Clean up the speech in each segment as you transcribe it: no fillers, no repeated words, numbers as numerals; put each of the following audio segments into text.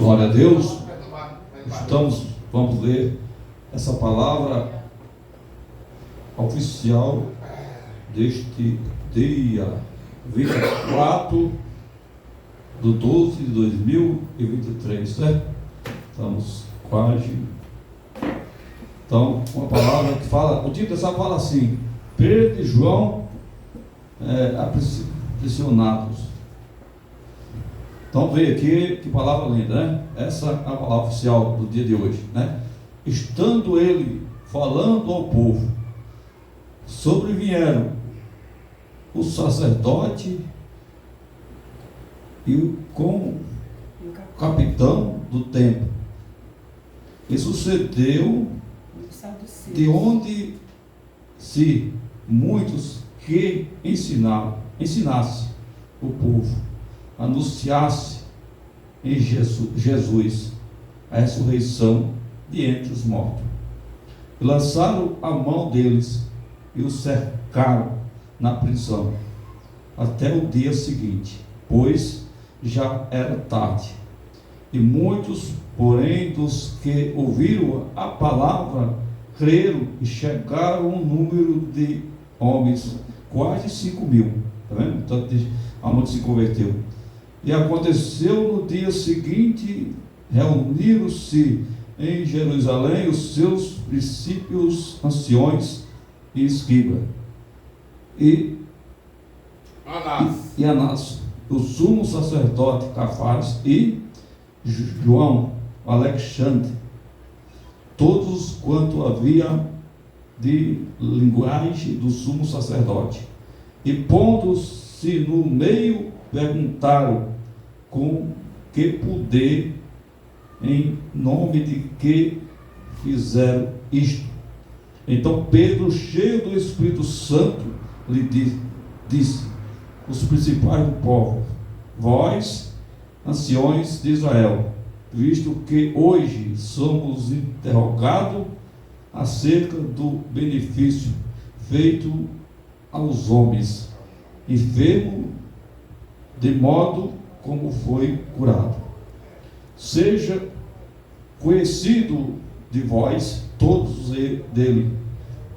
Glória a Deus. Vamos ler essa palavra oficial deste dia 24/12/2023, certo? Estamos quase. Então, uma palavra que fala, o título dessa fala assim: Pedro e João aprisionados. Então veio aqui, que palavra linda, né? Essa é a palavra oficial do dia de hoje, né? Estando ele falando ao povo, sobrevieram o sacerdote e com o capitão do templo. E sucedeu de onde se muitos que ensinasse o povo, anunciasse em Jesus a ressurreição de entre os mortos. E lançaram a mão deles e os cercaram na prisão até o dia seguinte, pois já era tarde. E muitos, porém, dos que ouviram a palavra, creram e chegaram um número de homens, quase 5.000. Está vendo? Tanto aonde se converteu. E aconteceu no dia seguinte, reuniram-se em Jerusalém os seus princípios, anciões e escribas, e Anás, o sumo sacerdote Cafás, e João, Alexandre, todos quanto havia de linguagem do sumo sacerdote. E pondo-se no meio, perguntaram com que poder, em nome de que fizeram isto. Então Pedro, cheio do Espírito Santo, lhe disse: os principais do povo, vós, anciões de Israel, visto que hoje somos interrogados acerca do benefício feito aos homens, enfermo de modo como foi curado. Seja conhecido de vós, todos dele,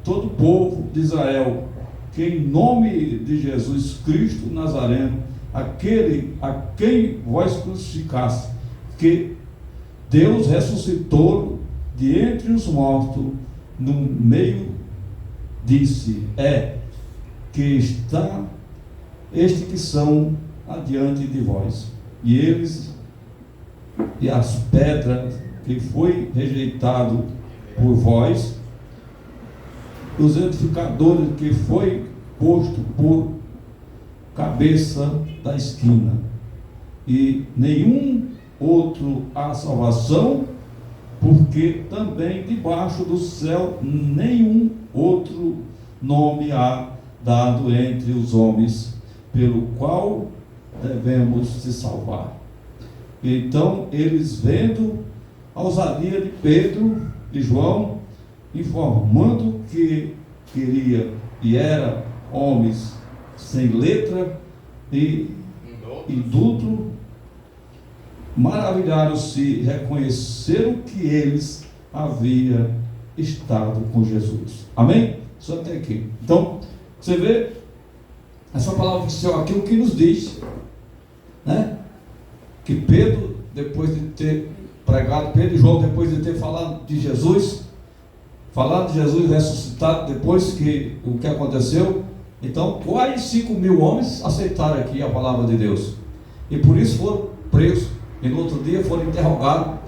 todo o povo de Israel, que em nome de Jesus Cristo Nazareno, aquele a quem vós crucificaste, que Deus ressuscitou de entre os mortos, no meio disse, que está este que são adiante de vós, e eles e as pedras que foi rejeitado por vós, os edificadores que foi posto por cabeça da esquina, e nenhum outro há salvação, porque também debaixo do céu nenhum outro nome há dado entre os homens, pelo qual devemos se salvar. Então eles, vendo a ousadia de Pedro e João, informando que queria e era homens sem letra e indulto, maravilharam-se, reconheceram que eles haviam estado com Jesus. Amém? Só até aqui. Então, você vê essa palavra oficial aqui, o que nos diz, né? Que Pedro, depois de ter pregado, Pedro e João, depois de ter falado de Jesus ressuscitado, depois que o que aconteceu, então quase 5.000 homens aceitaram aqui a palavra de Deus, e por isso foram presos, e no outro dia foram interrogados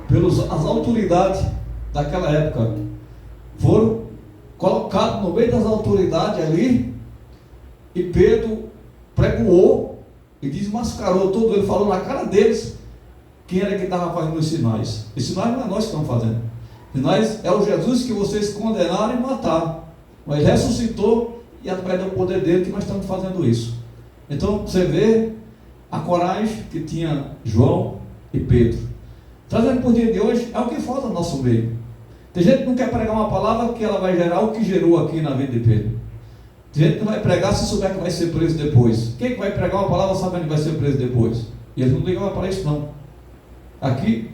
pelas autoridades daquela época, foram colocados no meio das autoridades ali, e Pedro pregoou e desmascarou todo, ele falou na cara deles quem era que estava fazendo os sinais. Os sinais não é nós que estamos fazendo, os sinais é o Jesus que vocês condenaram e mataram, mas ele ressuscitou, e através do poder dele que nós estamos fazendo isso. Então você vê a coragem que tinha João e Pedro. Trazendo para o dia de hoje, é o que falta no nosso meio. Tem gente que não quer pregar uma palavra que ela vai gerar o que gerou aqui na vida de Pedro. Tem gente que não vai pregar se souber que vai ser preso depois. Quem que vai pregar uma palavra sabendo que vai ser preso depois? E eles não ligavam para isso não. Aqui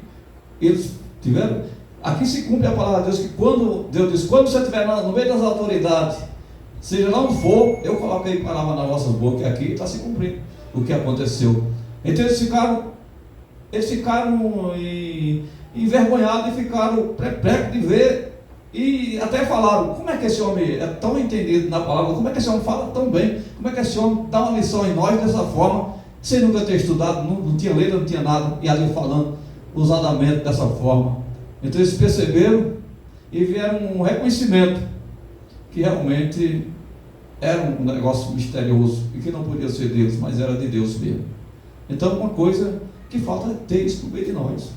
eles tiveram, aqui se cumpre a palavra de Deus, que quando Deus diz, quando você estiver no meio das autoridades, seja lá onde for, eu coloquei palavra nas vossas bocas, e aqui está se cumprindo o que aconteceu. Então eles ficaram envergonhados e ficaram perplexos de ver, e até falaram, como é que esse homem é tão entendido na palavra, como é que esse homem fala tão bem, como é que esse homem dá uma lição em nós dessa forma, sem nunca ter estudado, não tinha letra, não tinha nada, e ali falando ousadamente dessa forma. Então eles perceberam e vieram um reconhecimento que realmente era um negócio misterioso e que não podia ser deles, mas era de Deus mesmo. Então uma coisa que falta é ter isso no meio de nós.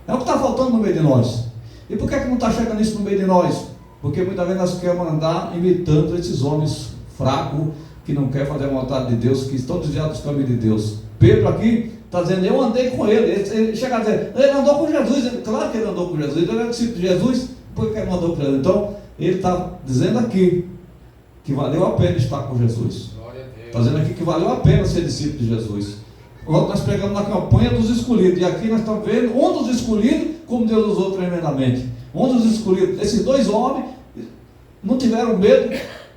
É o que está faltando no meio de nós. E por que não está chegando isso no meio de nós? Porque muitas vezes nós queremos andar imitando esses homens fracos que não querem fazer a vontade de Deus, que estão desviados dos caminhos de Deus. Pedro aqui está dizendo, eu andei com ele. Ele chega a dizer, ele andou com Jesus. Claro que ele andou com Jesus, ele era discípulo de Jesus, por que ele não andou com Jesus? Então ele está dizendo aqui que valeu a pena estar com Jesus. Está dizendo aqui que valeu a pena ser discípulo de Jesus. Nós pregamos na campanha dos escolhidos, e aqui nós estamos vendo um dos escolhidos, como Deus usou tremendamente. Um dos escolhidos, esses dois homens não tiveram medo,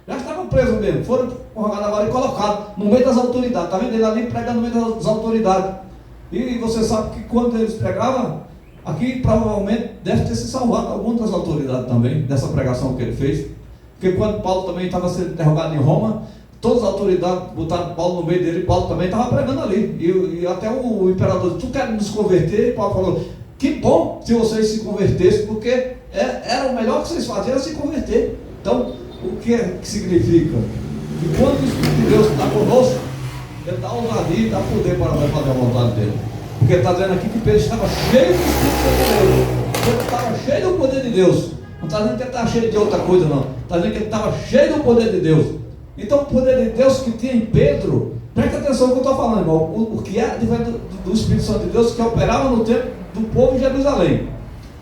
já estavam presos mesmo, foram prorrogados agora e colocados no meio das autoridades. Está vendo ele ali pregando no meio das autoridades. E você sabe que quando eles pregavam, aqui provavelmente deve ter se salvado algumas das autoridades também, dessa pregação que ele fez. Porque quando Paulo também estava sendo interrogado em Roma, todas as autoridades botaram Paulo no meio dele, e Paulo também estava pregando ali. E até o imperador disse, tu quer nos converter? E Paulo falou, que bom se vocês se convertessem, porque era o melhor que vocês faziam, era se converter. Então, o que significa? Que quando o Espírito de Deus está conosco, ele dá ousadia e dá poder para nós fazer a vontade dele. Porque está dizendo aqui que Pedro estava cheio do Espírito de Deus. Ele estava cheio do poder de Deus. Não está dizendo que ele estava cheio de outra coisa, não. Está dizendo que ele estava cheio do poder de Deus. Então o poder de Deus que tinha em Pedro, presta atenção no que eu estou falando, irmão. O que é do Espírito Santo de Deus que operava no tempo do povo de Jerusalém.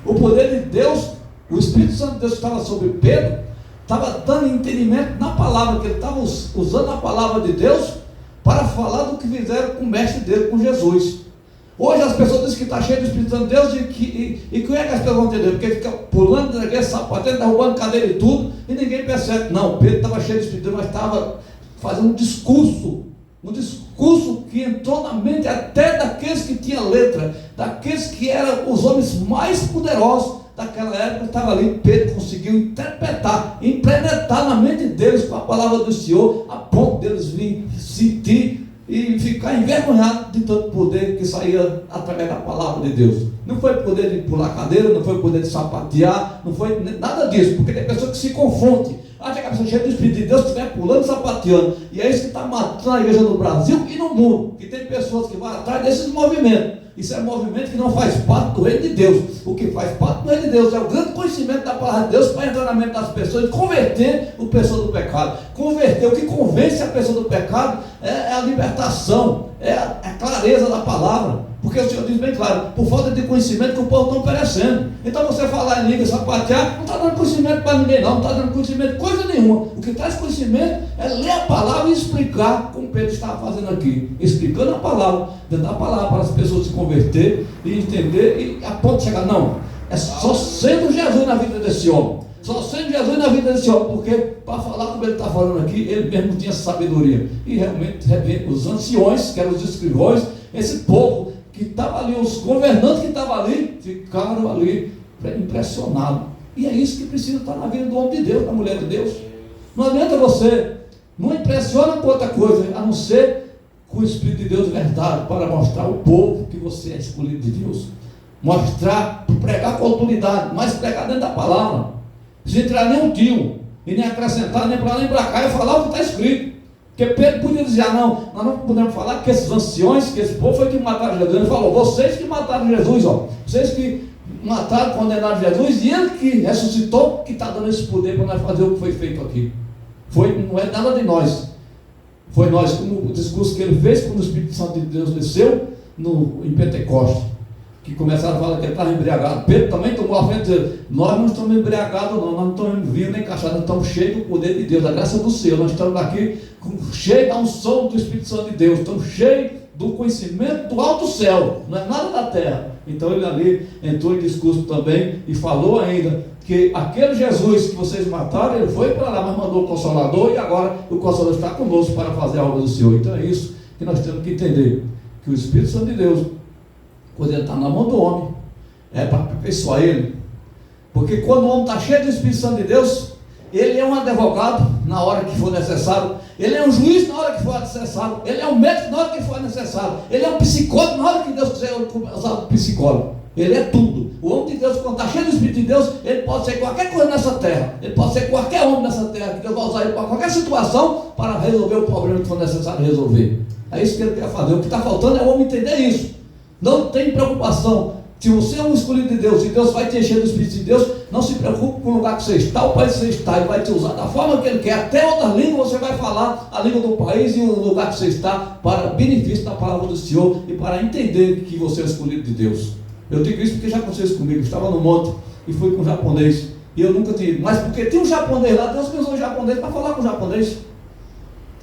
O poder de Deus, o Espírito Santo de Deus que estava sobre Pedro, estava dando entendimento na palavra, que ele estava usando a palavra de Deus para falar do que fizeram com o mestre dele, com Jesus. Hoje as pessoas dizem que está cheio do Espírito Santo de Deus e como é que as pessoas vão entender? Porque fica pulando na igreja, sapateando, derrubando cadeira e tudo, e ninguém percebe. Não, Pedro estava cheio do Espírito de Deus, mas estava fazendo um discurso que entrou na mente até daqueles que tinham letra, daqueles que eram os homens mais poderosos daquela época. Estava ali, Pedro conseguiu interpretar, implementar na mente deles com a palavra do Senhor, a ponto deles virem sentir e ficar envergonhado de tanto poder que saía através da palavra de Deus. Não foi poder de pular cadeira, não foi poder de sapatear, não foi nada disso, porque tem pessoa que se confunde, acha que a pessoa cheia do Espírito de Deus estiver pulando, sapateando, e é isso que está matando a igreja no Brasil e no mundo, que tem pessoas que vão atrás desses movimentos. Isso é movimento que não faz parte do reino de Deus. O que faz parte do reino de Deus é o grande conhecimento da palavra de Deus para entrar na mente das pessoas e converter o pessoa do pecado. Converter, o que convence a pessoa do pecado é a libertação, é a clareza da palavra. Porque o Senhor diz bem claro, por falta de conhecimento que o povo está perecendo. Então você falar em língua, sapatear, não está dando conhecimento para ninguém não está dando conhecimento de coisa nenhuma. O que traz conhecimento é ler a palavra e explicar, como Pedro estava fazendo aqui, explicando a palavra, dando a palavra para as pessoas se converter e entender, e a ponto de chegar, não, é só sendo Jesus na vida desse homem. Só sendo Jesus na vida desse homem, porque para falar como ele está falando aqui, ele mesmo tinha sabedoria. E realmente os anciões, que eram os escrivãos, esse povo que estava ali, os governantes que estavam ali, ficaram ali impressionados. E é isso que precisa estar na vida do homem de Deus, da mulher de Deus. Não adianta você, não impressiona com outra coisa, a não ser com o Espírito de Deus verdade, para mostrar ao povo que você é escolhido de Deus. Mostrar, pregar com autoridade, mas pregar dentro da palavra. Sem entrar nem um tio, e nem acrescentar, nem para lá nem para cá, e falar o que está escrito. Porque Pedro podia dizer, não, nós não podemos falar que esses anciões, que esse povo foi que mataram Jesus. Ele falou, vocês que mataram Jesus, ó, vocês que mataram, condenaram Jesus, e ele que ressuscitou, que está dando esse poder para nós fazer o que foi feito aqui. Não é nada de nós. Foi nós, como o discurso que ele fez quando o Espírito Santo de Deus desceu em Pentecostes, que começaram a falar que ele estava embriagado. Pedro também tomou a frente e disse, nós não estamos embriagados não, nós não estamos vinho nem cachaça, nós estamos cheios do poder de Deus, da graça do Senhor, nós estamos aqui cheios da unção do Espírito Santo de Deus, estamos cheios do conhecimento do alto céu, não é nada da terra. Então ele ali entrou em discurso também e falou ainda que aquele Jesus que vocês mataram, ele foi para lá, mas mandou o Consolador, e agora o Consolador está conosco para fazer a obra do Senhor. Então é isso que nós temos que entender, que o Espírito Santo de Deus, quando ele está na mão do homem, é para aperfeiçoar ele. Porque quando o homem está cheio do Espírito Santo de Deus, ele é um advogado na hora que for necessário, ele é um juiz na hora que for necessário, ele é um médico na hora que for necessário, ele é um psicólogo na hora que Deus quiser usar o psicólogo. Ele é tudo. O homem de Deus, quando está cheio do Espírito de Deus, ele pode ser qualquer coisa nessa terra, ele pode ser qualquer homem nessa terra, que Deus vai usar ele para qualquer situação, para resolver o problema que for necessário resolver. É isso que ele quer fazer. O que está faltando é o homem entender isso. Não tem preocupação. Se você é um escolhido de Deus, e Deus vai te encher do Espírito de Deus, não se preocupe com o lugar que você está, o país que você está, Ele vai te usar da forma que Ele quer. Até outra língua você vai falar, a língua do país e o lugar que você está, para benefício da palavra do Senhor e para entender que você é escolhido de Deus. Eu digo isso porque já aconteceu isso comigo. Eu estava no monte e fui com um japonês, e eu nunca tinha ido, mas porque tinha um japonês lá, Deus pensou em japonês para falar com o japonês.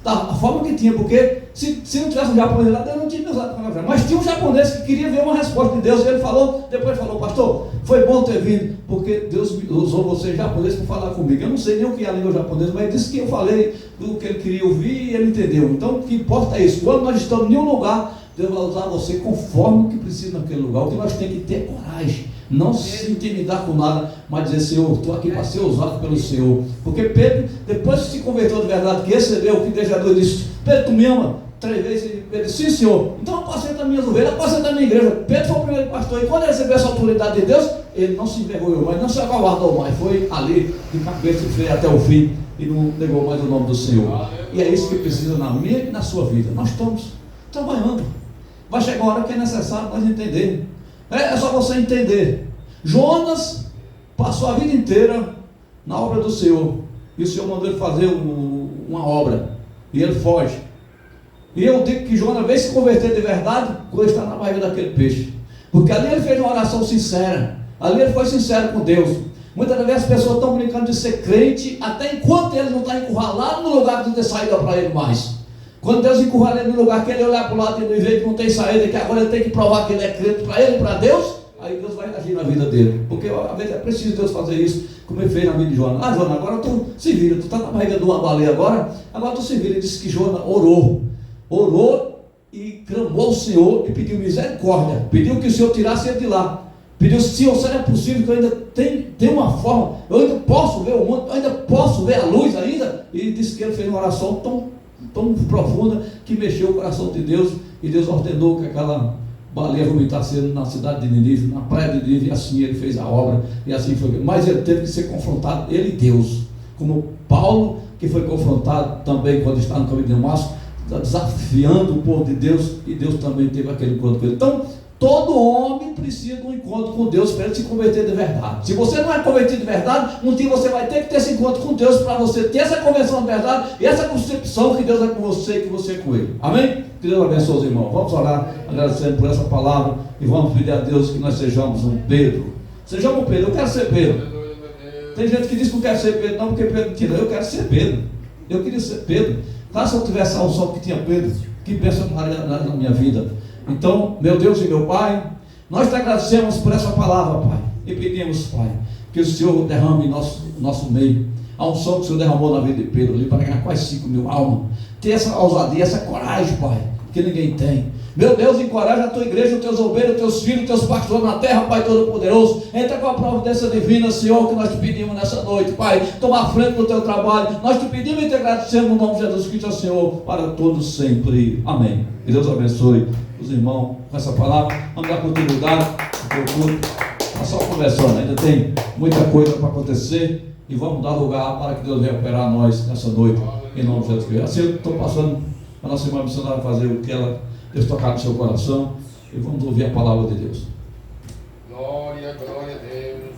Da forma que tinha, porque se não tivesse um japonês lá, Deus não tinha me usado para falar. Mas tinha um japonês que queria ver uma resposta de Deus, e ele falou, depois falou: pastor, foi bom ter vindo, porque Deus usou você japonês para falar comigo. Eu não sei nem o que é a língua japonesa, mas disse que eu falei do que ele queria ouvir e ele entendeu. Então o que importa é isso. Quando nós estamos em um lugar, Deus vai usar você conforme o que precisa naquele lugar. O que nós temos que ter coragem, não se intimidar com nada, mas dizer: Senhor, estou aqui para ser usado pelo Senhor. Porque Pedro, depois que se converteu de verdade, que recebeu o que Deus disse: Pedro, tu me ama? 3 vezes. Pedro disse: sim, Senhor. Então apacenta minhas ovelhas, apacenta a minha igreja. Pedro foi o primeiro pastor, e quando ele recebeu essa autoridade de Deus, ele não se envergonhou mais, não se acovardou mais, foi ali de cabeça e freio até o fim, e não negou mais o nome do Senhor. E é isso que precisa na minha e na sua vida. Nós estamos trabalhando. Vai chegar uma hora que é necessário nós entendermos. É só você entender. Jonas passou a vida inteira na obra do Senhor, e o Senhor mandou ele fazer uma obra, e ele foge. E eu digo que Jonas veio se converter de verdade quando está na barriga daquele peixe, porque ali ele fez uma oração sincera, ali ele foi sincero com Deus. Muitas vezes as pessoas estão brincando de ser crente, até enquanto ele não está encurralado no lugar que não tem saída para ele mais. Quando Deus encurrala ele no lugar que ele olhar para o lado e vê que não tem saída, que agora ele tem que provar que ele é crente para ele e para Deus, aí Deus vai agir na vida dele. Porque às vezes é preciso Deus fazer isso, como ele fez na vida de Jonas. Ah, Jonas, agora tu se vira, tu está na barriga de uma baleia agora tu se vira. Ele disse que Jonas orou e clamou ao Senhor e pediu misericórdia, pediu que o Senhor tirasse ele de lá. Pediu: Senhor, será possível que eu ainda tenha uma forma, eu ainda posso ver o mundo, eu ainda posso ver a luz ainda? E disse que ele fez uma oração tão profunda que mexeu o coração de Deus, e Deus ordenou que aquela baleia vomitasse na cidade de Nínive, na praia de Nínive, e assim ele fez a obra, e assim foi. Mas ele teve que ser confrontado, ele e Deus, como Paulo, que foi confrontado também quando estava no caminho de Damasco, desafiando o povo de Deus, e Deus também teve aquele encontro com ele. Então, todo homem precisa de um encontro com Deus para ele se converter de verdade. Se você não é convertido de verdade, um dia você vai ter que ter esse encontro com Deus para você ter essa conversão de verdade e essa concepção que Deus é com você e que você é com Ele. Amém? Que Deus abençoe os irmãos. Vamos orar agradecendo por essa palavra e vamos pedir a Deus que nós sejamos um Pedro. Sejamos um Pedro. Eu quero ser Pedro. Tem gente que diz que não quer ser Pedro, não, porque Pedro tira. Eu quero ser Pedro. Eu queria ser Pedro. Claro, se eu tivesse a unção que tinha Pedro, que bênção na minha vida. Então, meu Deus e meu Pai, nós te agradecemos por essa palavra, Pai, e pedimos, Pai, que o Senhor derrame em nosso meio a unção que o Senhor derramou na vida de Pedro ali, para ganhar quase 5.000 almas. Ter essa ousadia, essa coragem, Pai, que ninguém tem. Meu Deus, encoraja a tua igreja, os teus obreiros, os teus filhos, os teus pastores na terra, Pai Todo-Poderoso. Entra com a providência divina, Senhor, que nós te pedimos nessa noite, Pai. Toma a frente do teu trabalho. Nós te pedimos e te agradecemos no nome de Jesus Cristo, Senhor, para todos sempre. Amém. Que Deus abençoe os irmãos com essa palavra. Vamos dar continuidade. Está só conversando, ainda tem muita coisa para acontecer. E vamos dar lugar para que Deus venha operar nós nessa noite, em nome de Jesus Cristo. Assim eu estou passando a nossa irmã missionária fazer o que ela Deus tocar no seu coração, e vamos ouvir a palavra de Deus. Glória, glória a Deus.